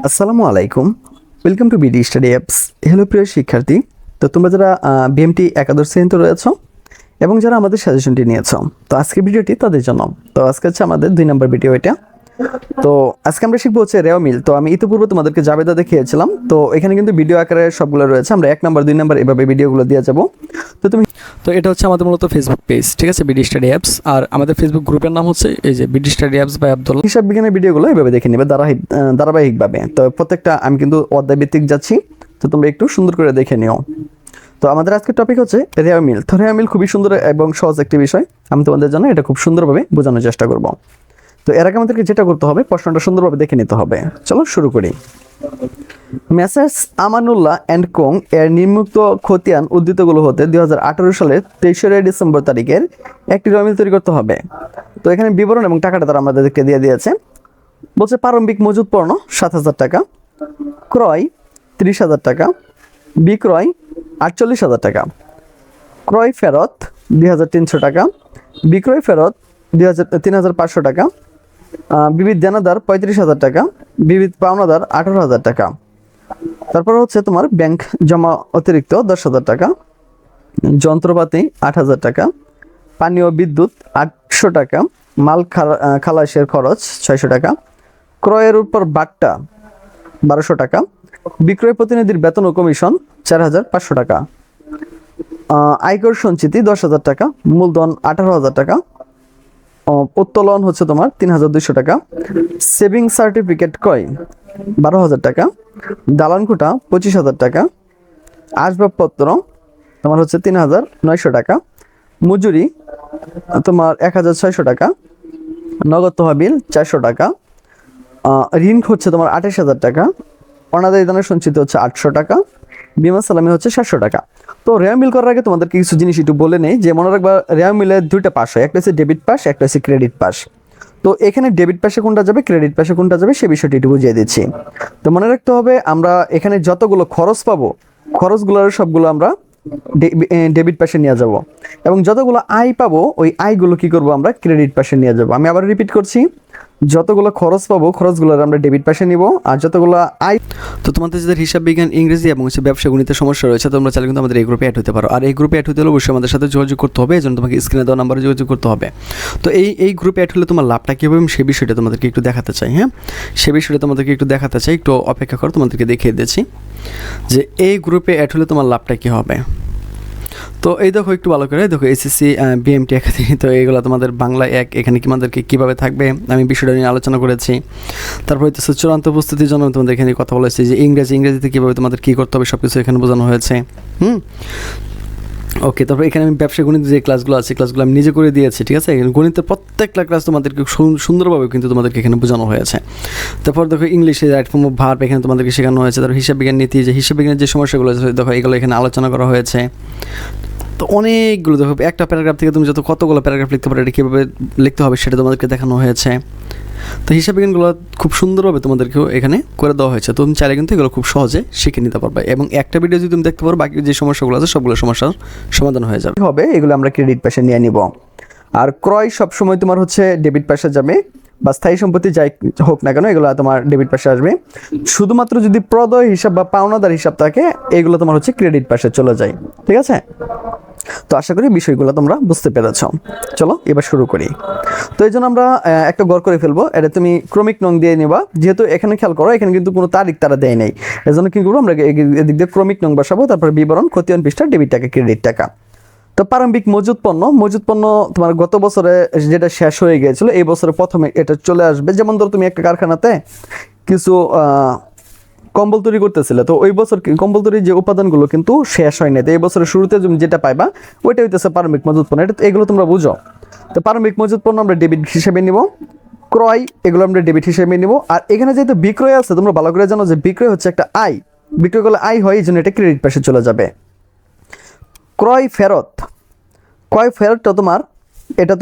আসসালামু আলাইকুম, welcome to BD study apps. Hello প্রিয় শিক্ষার্থী, তো তোমরা যারা বিএমটি একাদশ শ্রেণীতে রয়েছো এবং যারা আমাদের সাজেশনটি নিয়েছো, তো আজকের ভিডিওটি তাদের জন্য। তো আজকে হচ্ছে আমাদের 2 নম্বর ভিডিও এটা। তো আজকে আমরা শিখবো হচ্ছে রেওয়া মিল। তো আমি ইতিপূর্বে তোমাদেরকে জাবেদা দেখিয়েছিলাম, তো এখানে কিন্তু ভিডিও আকারে সবগুলো রয়েছে। আমরা 1 নম্বর 2 নম্বর এভাবে ভিডিওগুলো দিয়ে যাবো। তো এটা হচ্ছে আমাদের মূলত ফেসবুক পেজ, ঠিক আছে, বিডি স্টাডি অ্যাপস। আর আমাদের ফেসবুক গ্রুপের নাম হচ্ছে এই যে BD study apps by Abdullah. হিসাব বিজ্ঞানের ভিডিওগুলো এভাবে দেখে নেবে ধারাবাহিকভাবে। তো প্রত্যেকটা আমি কিন্তু অধ্যায় ভিত্তিক যাচ্ছি, তো তোমরা একটু সুন্দর করে দেখে নিও। তো আমাদের আজকের টপিক হচ্ছে রেওয়া মিল। তো রেওয়া মিল খুবই সুন্দর এবং সহজ একটি বিষয়। আমি তোমাদের জন্য এটা খুব সুন্দরভাবে বোঝানোর চেষ্টা করব। তো এর আগে আমাদেরকে যেটা করতে হবে, প্রশ্নটা সুন্দরভাবে দেখে নিতে হবে। চলো শুরু করি। মেসার্স আমানুল্লাহ অ্যান্ড কোং এর নির্মুক্ত খতিয়ান উদ্ধৃতগুলো হতে 2018 সালের 23 ডিসেম্বর তারিখের একটি রেওয়া মিল তৈরি করতে হবে। তো এখানে বিবরণ এবং টাকাটা তারা আমাদেরকে দিয়ে দিয়েছে। বলছে প্রারম্ভিক মজুত পণ্য 7,000 টাকা, ক্রয় 30,000 টাকা, বিক্রয় 48,000 টাকা, ক্রয় ফেরত 2,300 টাকা, বিক্রয় ফেরত 3,500 টাকা, বিবিধ দেনাদার 35,000 টাকা, বিবিধ পাওনাদার 18,000 টাকা। তারপর হচ্ছে তোমার ব্যাংক জমা অতিরিক্ত 10,000 টাকা, যন্ত্রপাতি 8,000 টাকা, পানীয় বিদ্যুৎ 800 টাকা, মাল খালাসের খরচ 600 টাকা, ক্রয়ের উপর বাট্টা 1200 টাকা, বিক্রয় প্রতিনিধির বেতন ও কমিশন 4,500 টাকা, আয়কর সঞ্চিতি 10,000 টাকা, মূলধন 18,000 টাকা, উত্তোলন হচ্ছে তোমার 3,200 টাকা, সেভিং সার্টিফিকেট ক্রয় 12,000 টাকা, দালান কোটা 25,000 টাকা, আসবাবপত্র তোমার হচ্ছে 3,900 টাকা, মজুরি তোমার 1,600 টাকা, নগদ তহবিল 400 টাকা, ঋণ হচ্ছে তোমার 28,000 টাকা, অনাদায়ী দানের সঞ্চিত হচ্ছে 800 টাকা, বিমা সালামি হচ্ছে 700 টাকা। তো রেওয়া মিল করার আগে তোমাদেরকে কিছু জিনিস একটু বলে নেই, যে মনে রাখবা রেওয়া মিলের 2টা পাশ হয়, একটা হচ্ছে ডেবিট পাশ, একটা হচ্ছে ক্রেডিট পাশ। তো এখানে ডেবিট পাশে কোনটা যাবে, ক্রেডিট পাশে কোনটা যাবে, সে বিষয়টি একটু বুঝিয়ে দিচ্ছি। তো মনে রাখতে হবে, আমরা এখানে যতগুলো খরচ পাবো, খরচগুলোর সবগুলো আমরা ডেবিট পাশে নিয়ে যাব, এবং যতগুলো আয় পাবো ওই আয়গুলো কি করব, আমরা ক্রেডিট পাশে নিয়ে যাব। আমি আবার রিপিট করছি, যতগুলো খরচ পাবো খরচগুলো আমরা ডেবিট পাশে নিব, আর যতগুলো আয়। তো তোমাদের যাদের হিসাব বিজ্ঞান, ইংরেজি এবং ব্যবসা গণিতের সমস্যা রয়েছে, তোমরা চাইলে কিন্তু আমাদের এই গ্রুপে অ্যাড হতে পারো। আর এই গ্রুপে অ্যাড হতে হলে অবশ্যই আমাদের সাথে যোগাযোগ করতে হবে, এই জন্য তোমাকে স্ক্রিনে দেওয়া নাম্বারে যোগাযোগ করতে হবে। তো এই গ্রুপে অ্যাড হলে তোমার লাভটা কী হবে, সেই বিষয়টা তোমাদেরকে একটু দেখাতে চাই। হ্যাঁ, সে বিষয়টা তোমাদেরকে একটু দেখাতে চাই, একটু অপেক্ষা করো, তোমাদেরকে দেখিয়ে দিচ্ছি যে এই গ্রুপে অ্যাড হলে তোমার লাভটা কী হবে। তো এই দেখো, একটু ভালো করে দেখো, এসএসসি বিএমটি একাডেমি। তো এইগুলো তোমাদের বাংলা 1, এখানে তোমাদেরকে কীভাবে থাকবে আমি বিষয়টা নিয়ে আলোচনা করেছি। তারপর হচ্ছে চূড়ান্ত প্রস্তুতির জন্য তোমাদের এখানে কথা বলেছি, যে ইংরেজিতে কীভাবে তোমাদের কী করতে হবে সব কিছু এখানে বোঝানো হয়েছে। ওকে, তারপর এখানে আমি ব্যবসা গণিত যে ক্লাসগুলো আছে, ক্লাসগুলো আমি নিজে করে দিয়েছি, ঠিক আছে। গণিতের প্রত্যেকটা ক্লাস তোমাদেরকে সুন্দরভাবে কিন্তু তোমাদেরকে এখানে বোঝানো হয়েছে। তারপর দেখো ইংলিশে রাইট ফর্ম অফ ভার্ব এখানে তোমাদেরকে শেখানো হয়েছে। তারপর হিসাব বিজ্ঞান নীতি, যে হিসাব বিজ্ঞানের যে সমস্যাগুলো আছে দেখো, এগুলো এখানে আলোচনা করা হয়েছে। তো অনেকগুলো দেখো, একটা প্যারাগ্রাফ থেকে তুমি কতগুলো প্যারাগ্রাফ লিখতে পারো, এটা কীভাবে লিখতে হবে সেটা তোমাদেরকে দেখানো হয়েছে। তো হিসাব বিজ্ঞানগুলো খুব সুন্দরভাবে তোমাদেরকেও এখানে করে দেওয়া হয়েছে। তো তুমি চাইলে কিন্তু এগুলো খুব সহজে শিখে নিতে পারবে, এবং একটা ভিডিও যদি তুমি দেখতে পারো, বাকি যে সমস্যাগুলো আছে সবগুলো সমস্যার সমাধান হয়ে যাবে। এগুলো আমরা ক্রেডিট পাশে নিয়ে নিব। আর ক্রয় সবসময় তোমার হচ্ছে ডেবিট পাশে যাবে, বা স্থায়ী সম্পত্তি যাই হোক না কেন, এগুলো তোমার ডেবিট পাশে আসবে। শুধুমাত্র যদি প্রদয় হিসাব বা পাওনাদার হিসাব থাকে, এগুলো তোমার হচ্ছে ক্রেডিট পাশে চলে যায়, ঠিক আছে। তো আশা করি বিষয়গুলো তোমরা বুঝতে পেরেছ। চলো এবার শুরু করি। তো এই জন্য আমরা একটা গড় করে ফেলবো, এটা তুমি ক্রমিক নং দিয়ে নেবা, যেহেতু এখানে খেয়াল করো এখানে কিন্তু কোনো তারিখ তারা দেয় নাই, এই জন্য কি করবো, আমরা এদিক দিয়ে ক্রমিক নং বসাবো। তারপর বিবরণ, খতিয়ান পৃষ্ঠা, ডেবিট টাকা, ক্রেডিট টাকা। তো প্রারম্ভিক মজুত পণ্য তোমার গত বছরে যেটা শেষ হয়ে গিয়েছিল, এই বছরে প্রথমে এটা চলে আসবে। যেমন ধরো তুমি একটা কারখানাতে কিছু কম্বল তৈরি করতেছিলে, তো ওই বছর কম্বল তৈরির যে উপাদানগুলো কিন্তু শেষ হয় না, তো এই বছরের শুরুতে তুমি যেটা পাইবা ওইটা হইতেছে প্রারম্ভিক মজুত পণ্য। এটা এগুলো তোমরা বুঝো। তো প্রারম্ভিক মজুত পণ্য আমরা ডেবিট হিসেবে নিব, ক্রয় এগুলো আমরা ডেবিট হিসেবে নিব। আর এখানে যেহেতু বিক্রয় আছে, তোমরা ভালো করে জানো যে বিক্রয় হচ্ছে একটা আয়, বিক্রয় করলে আয় হয়, এই জন্য এটা ক্রেডিট পাশে চলে যাবে। ক্রয় ফেরতটা তোমার, এটা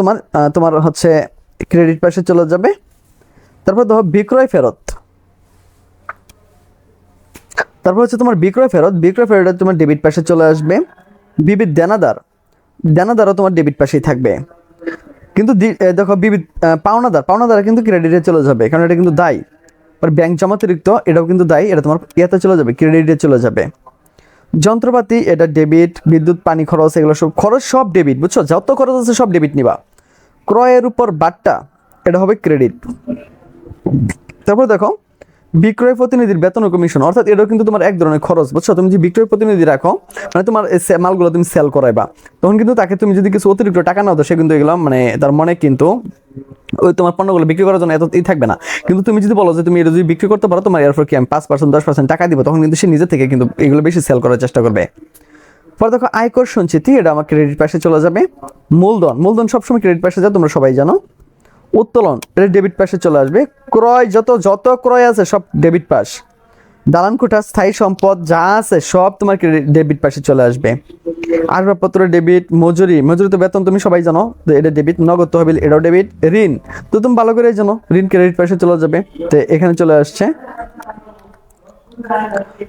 তোমার হচ্ছে ক্রেডিট পাশে চলে যাবে। তারপর দেখো বিক্রয় ফেরত, তারপর হচ্ছে তোমার বিক্রয় ফেরত তোমার ডেবিট পাশে চলে আসবে। বিবিধ দেনাদারও তোমার ডেবিট পাশেই থাকবে। কিন্তু দেখো বিবিধ পাওনাদার কিন্তু ক্রেডিটে চলে যাবে, কারণ এটা কিন্তু দায়। ব্যাংক জমাতিরিক্ত এটাও কিন্তু দায়ী, এটা তোমার ইয়াতে চলে যাবে, ক্রেডিটে চলে যাবে। যন্ত্রপাতি এটা ডেবিট, বিদ্যুৎ পানি খরচ এগুলো সব খরচ সব ডেবিট, বুঝছো, যত খরচ আছে সব ডেবিট নিবা। ক্রয়ের উপর বাট্টা এটা হবে ক্রেডিট। তারপর দেখো বিক্রয় প্রতিনিধির বেতন ও কমিশন, অর্থাৎ এটাও কিন্তু তোমার এক ধরনের খরচ, বুঝছো। তুমি যে বিক্রয় প্রতিনিধি রাখো, মানে তোমার মালগুলো তুমি সেল করাইবা, তখন কিন্তু তাকে তুমি যদি কিছু অতিরিক্ত টাকা নাও তো সে কিন্তু এগুলো মানে তার মনে কিন্তু ওই তোমার পণ্যগুলো বিক্রি করার জন্য এতই থাকবে না। কিন্তু তুমি যদি বলো যে তুমি এটা যদি বিক্রি করতে পারো, তোমার এরপর কি আমি 5% 10% টাকা দিব, তখন কিন্তু সে নিজে থেকে কিন্তু এগুলো বেশি সেল করার চেষ্টা করবে। পরে দেখো আয়কর সঞ্চিতি, এটা আমার ক্রেডিট পাশে চলে যাবে। মূলধন সবসময় ক্রেডিট পাশে যায়, তোমরা সবাই জানো। উত্তোলন এটা ডেবিট পাশে চলে আসবে। ক্রয় যত ক্রয় আছে সব ডেবিট পাশ। দালান কোঠা স্থায়ী সম্পদ যা আছে সব তোমার ডেবিট পাশে চলে আসবে। আসবাবপত্র ডেবিট। মজুরি তো বেতন তুমি সবাই জানো, তো এটা ডেবিট। নগদ তহবিল এটাও ডেবিট। ঋণ তো তুমি ভালো করে জানো, ঋণ ক্রেডিট পাশে চলে যাবে, তো এখানে চলে আসছে।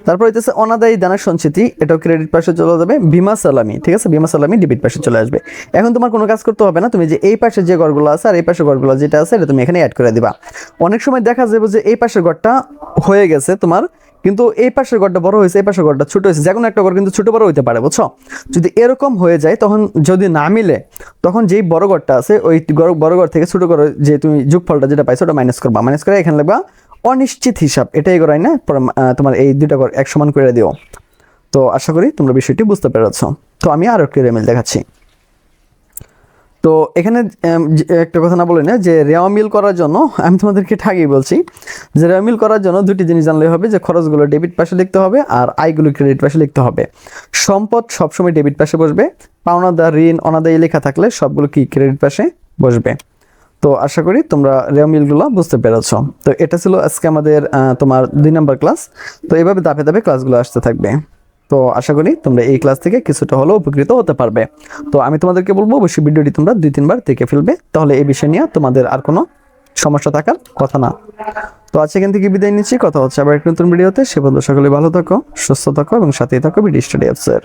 তারপর হইতেছে অনাদায়ী দানের সঞ্চিতি, এটাও ক্রেডিট পাশে চলে যাবে। বীমা সালামি, ঠিক আছে, বীমা সালামি ডেবিট পাশে চলে আসবে। এখন তোমার কোনো কাজ করতে হবে না, তুমি যে এই পাশে যে ঘরগুলো আছে আর এই পাশের ঘরগুলো যেটা আছে এটা তুমি এখানে অ্যাড করে দিবা। অনেক সময় দেখা যাবে যে এই পাশের ঘরটা হয়ে গেছে তোমার, কিন্তু এই পাশের ঘরটা বড় হয়েছে, এই পাশের ঘরটা ছোট হয়েছে, যে কোনো একটা ঘর কিন্তু ছোট বড় হইতে পারে, বুঝছো। যদি এরকম হয়ে যায় তখন যদি না মিলে, তখন যেই বড় ঘরটা আছে ওই বড় ঘর থেকে ছোট ঘর যে তুমি যোগফলটা যেটা পাইছো ওটা মাইনাস করবা, মাইনাস করে এখানে লিখবা অনিশ্চিত হিসাব, এটাই করাই না, তোমার এই দুইটা ঘর এক সমান করে দিও। তো আশা করি তোমরা বিষয়টি বুঝতে পেরেছো। তো আমি আরো একটি রেমিল দেখাচ্ছি। তো এখানে একটা কথা না বলে না যে রেওয়া মিল করার জন্য, আমি তোমাদেরকে আগেই বলছি যে রেওয়া মিল করার জন্য দুটি জিনিস জানলেই হবে, যে খরচগুলো ডেবিট পাশে লিখতে হবে আর আয়গুলো ক্রেডিট পাশে লিখতে হবে। সম্পদ সবসময় ডেবিট পাশে বসবে, পাওনাদার ঋণ অনাদায়ী লেখা থাকলে সবগুলো কি ক্রেডিট পাশে বসবে। তো আশা করি তোমরা রেওয়া মিলগুলো বুঝতে পেরেছো। তো এটা ছিল আজকে আমাদের তোমার 2 নম্বর ক্লাস। তো এইভাবে ধাপে ধাপে ক্লাসগুলো আসতে থাকবে। তো আশা করি তোমরা এই ক্লাস থেকে কিছুটা হলেও উপকৃত হতে পারবে। তো আমি তোমাদেরকে বলবো অবশ্যই ভিডিওটি তোমরা 2-3 বার দেখে ফেলবে, তাহলে এই বিষয় নিয়ে তোমাদের আর কোনো সমস্যা থাকার কথা না। তো আজকে এখান থেকে বিদায় নিচ্ছি, কথা হচ্ছে আবার একটা নতুন ভিডিওতে। সে পর্যন্ত সকলে ভালো থাকো, সুস্থ থাকো এবং সাথেই থাকো বিডি স্টাডি অ্যাপসের।